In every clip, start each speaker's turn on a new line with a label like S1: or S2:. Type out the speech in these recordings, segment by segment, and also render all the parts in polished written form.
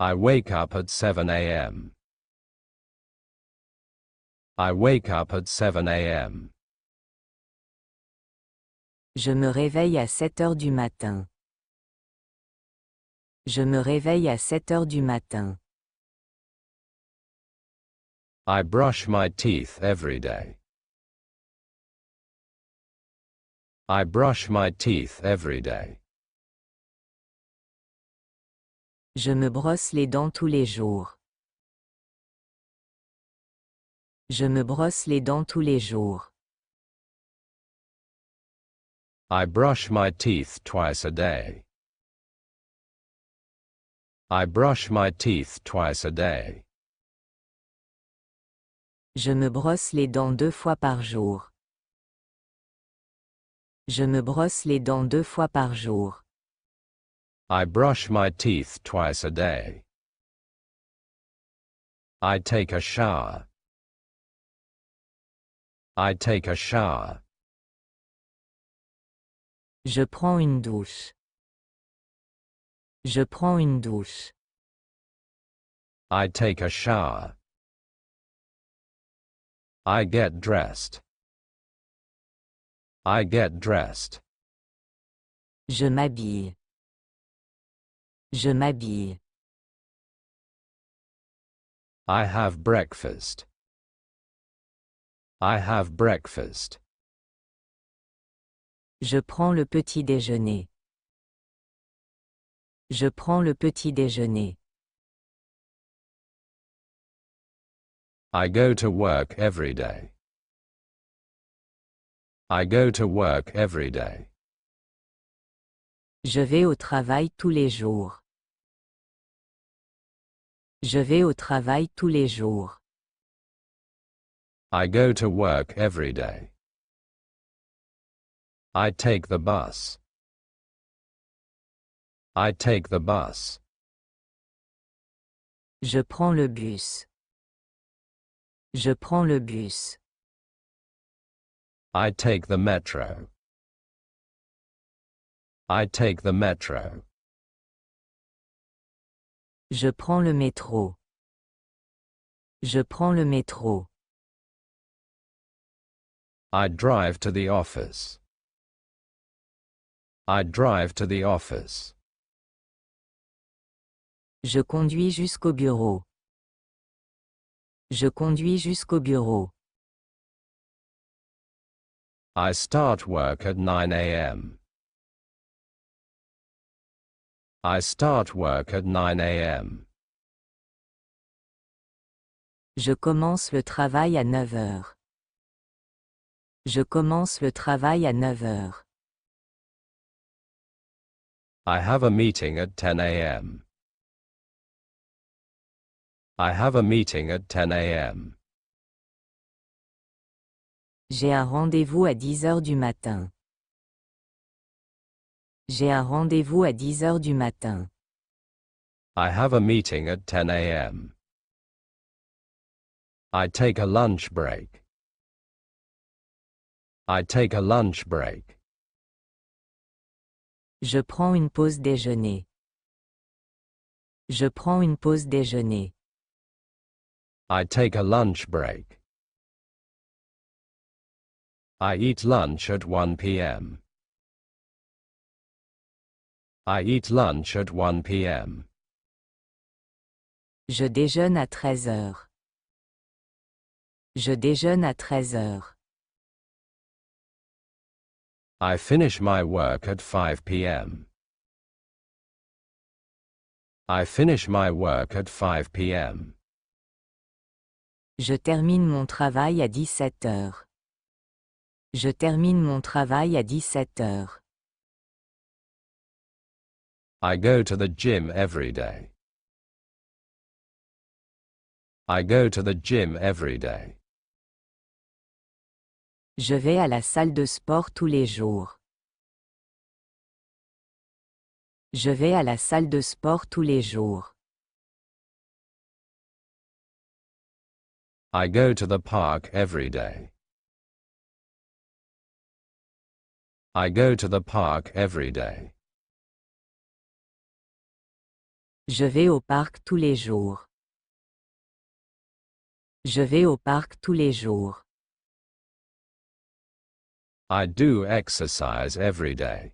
S1: I wake up at 7 a.m. I wake up at 7 a.m.
S2: Je me réveille à 7 heures du matin. Je me réveille à 7 heures du matin.
S1: I brush my teeth every day. I brush my teeth every day.
S2: Je me brosse les dents tous les jours. Je me brosse les dents tous les jours.
S1: I brush my teeth twice a day. I brush my teeth twice a day.
S2: Je me brosse les dents 2 fois par jour. Je me brosse les dents 2 fois par jour.
S1: I brush my teeth twice a day. I take a shower. I take a shower.
S2: Je prends une douche. Je prends une douche.
S1: I take a shower. I get dressed. I get dressed.
S2: Je m'habille. Je m'habille.
S1: I have breakfast. I have breakfast.
S2: Je prends le petit déjeuner. Je prends le petit déjeuner.
S1: I go to work every day. I go to work every day.
S2: Je vais au travail tous les jours. Je vais au travail tous les jours.
S1: I go to work every day. I take the bus. I take the bus.
S2: Je prends le bus. Je prends le bus.
S1: I take the metro. I take the metro.
S2: Je prends le métro. Je prends le métro.
S1: I drive to the office. I drive to the office.
S2: Je conduis jusqu'au bureau. Je conduis jusqu'au bureau.
S1: I start work at 9 a.m. I start work at 9 a.m.
S2: Je commence le travail à 9 heures. Je commence le travail à 9 heures.
S1: I have a meeting at 10 a.m. I have a meeting at 10 a.m.
S2: J'ai un rendez-vous à 10 heures du matin. J'ai un rendez-vous à 10 heures du matin.
S1: I have a meeting at 10 a.m. I take a lunch break. I take a lunch break.
S2: Je prends une pause déjeuner. Je prends une pause déjeuner.
S1: I take a lunch break. I eat lunch at 1 p.m. I eat lunch at 1 p.m.
S2: Je déjeune à 13 heures. Je déjeune à 13 heures.
S1: I finish my work at 5 p.m. I finish my work at 5 p.m.
S2: Je termine mon travail à 17 heures. Je termine mon travail à 17 heures.
S1: I go to the gym every day. I go to the gym every day.
S2: Je vais à la salle de sport tous les jours. Je vais à la salle de sport tous les jours.
S1: I go to the park every day. I go to the park every day.
S2: Je vais au parc tous les jours. Je vais au parc tous les jours.
S1: I do exercise every day.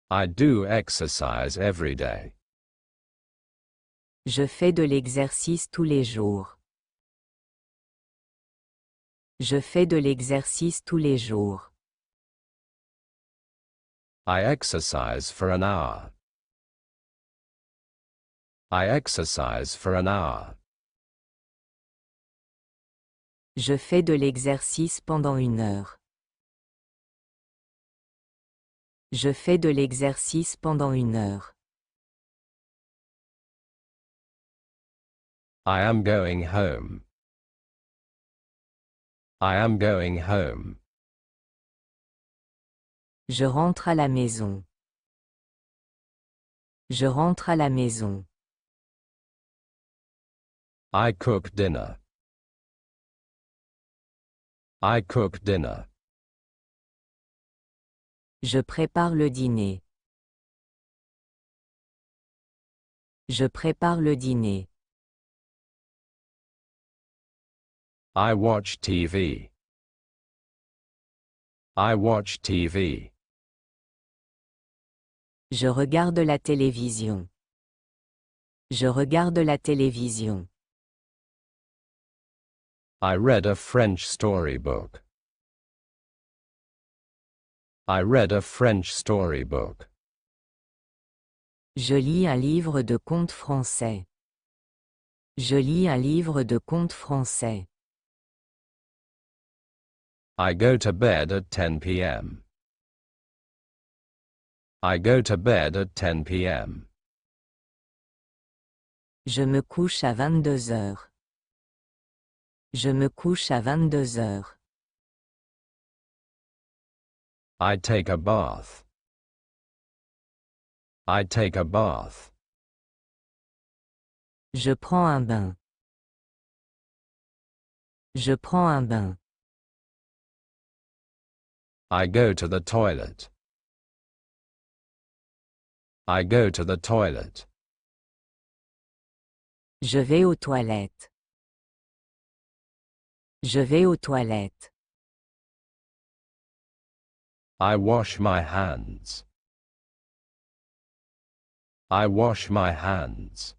S1: I do exercise every day.
S2: Je fais de l'exercice tous les jours. Je fais de l'exercice tous les jours.
S1: I exercise for an hour. I exercise for an hour.
S2: Je fais de l'exercice pendant 1 heure. Je fais de l'exercice pendant 1 heure.
S1: I am going home. I am going home.
S2: Je rentre à la maison. Je rentre à la maison.
S1: I cook dinner. I cook dinner.
S2: Je prépare le dîner. Je prépare le dîner.
S1: I watch TV. I watch TV.
S2: Je regarde la télévision. Je regarde la télévision.
S1: I read a French storybook. I read a French storybook.
S2: Je lis un livre de contes français. Je lis un livre de contes français.
S1: I go to bed at 10 p.m. I go to bed at 10 p.m.
S2: Je me couche à 22 heures. Je me couche à 22 heures.
S1: I take a bath. I take a bath.
S2: Je prends un bain. Je prends un bain.
S1: I go to the toilet. I go to the toilet.
S2: Je vais aux toilettes. Je vais aux toilettes.
S1: I wash my hands. I wash my hands.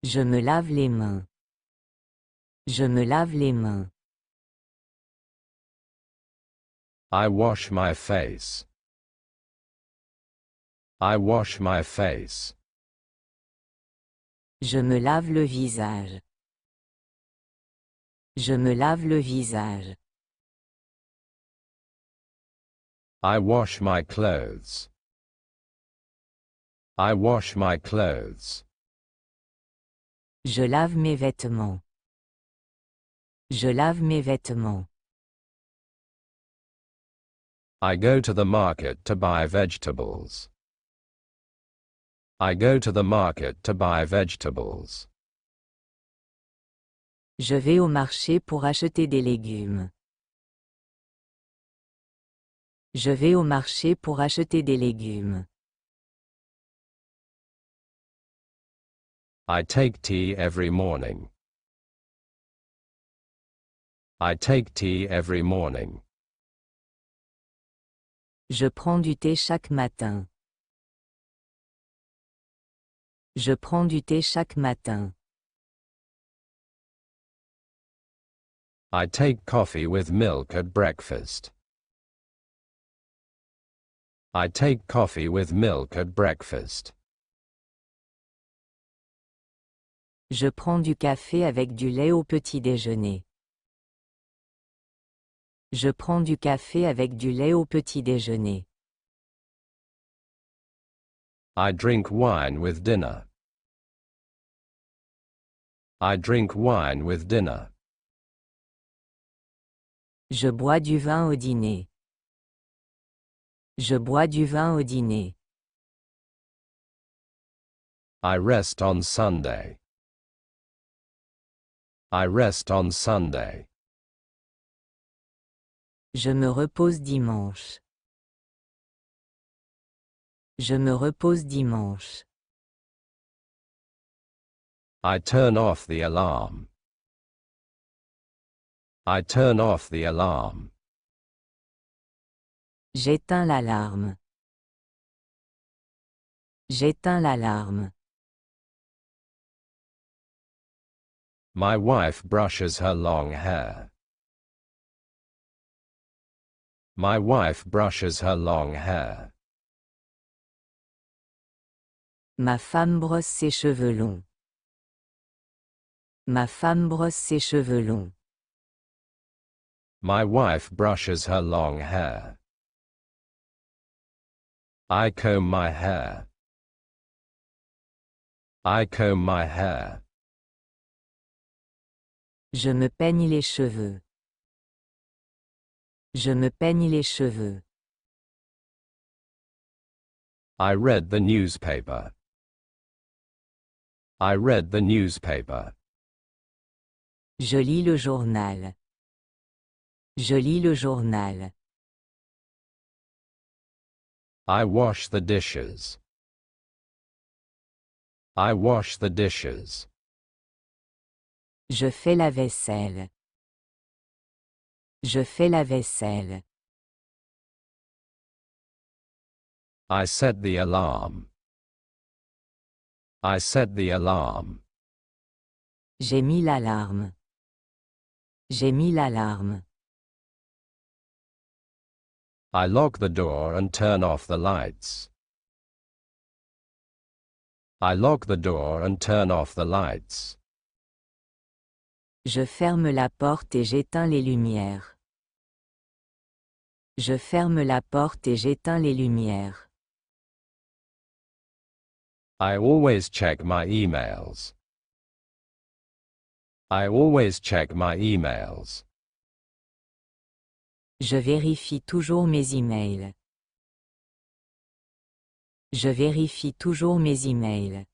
S2: Je me lave les mains. Je me lave les mains.
S1: I wash my face. I wash my face.
S2: Je me lave le visage. Je me lave le visage.
S1: I wash my clothes. I wash my clothes.
S2: Je lave mes vêtements. Je lave mes vêtements.
S1: I go to the market to buy vegetables. I go to the market to buy vegetables.
S2: Je vais au marché pour acheter des légumes. Je vais au marché pour acheter des légumes.
S1: I take tea every morning. I take tea every morning.
S2: Je prends du thé chaque matin. Je prends du thé chaque matin.
S1: I take coffee with milk at breakfast. I take coffee with milk at breakfast.
S2: Je prends du café avec du lait au petit déjeuner. Je prends du café avec du lait au petit déjeuner.
S1: I drink wine with dinner. I drink wine with dinner.
S2: Je bois du vin au dîner. Je bois du vin au dîner.
S1: I rest on Sunday. I rest on Sunday.
S2: Je me repose dimanche. Je me repose dimanche.
S1: I turn off the alarm. I turn off the alarm.
S2: J'éteins l'alarme. J'éteins l'alarme.
S1: My wife brushes her long hair. My wife brushes her long hair.
S2: Ma femme brosse ses cheveux longs. Ma femme brosse ses cheveux longs.
S1: My wife brushes her long hair. I comb my hair. I comb my hair.
S2: Je me peigne les cheveux. Je me peigne les cheveux.
S1: I read the newspaper. I read the newspaper.
S2: Je lis le journal. Je lis le journal.
S1: I wash the dishes. I wash the dishes.
S2: Je fais la vaisselle. Je fais la vaisselle.
S1: I set the alarm. I set the alarm.
S2: J'ai mis l'alarme. J'ai mis l'alarme.
S1: I lock the door and turn off the lights. I lock the door and turn off the lights.
S2: Je ferme la porte et j'éteins les lumières. Je ferme la porte et j'éteins les lumières.
S1: I always check my emails. I always check my emails.
S2: Je vérifie toujours mes emails. Je vérifie toujours mes emails.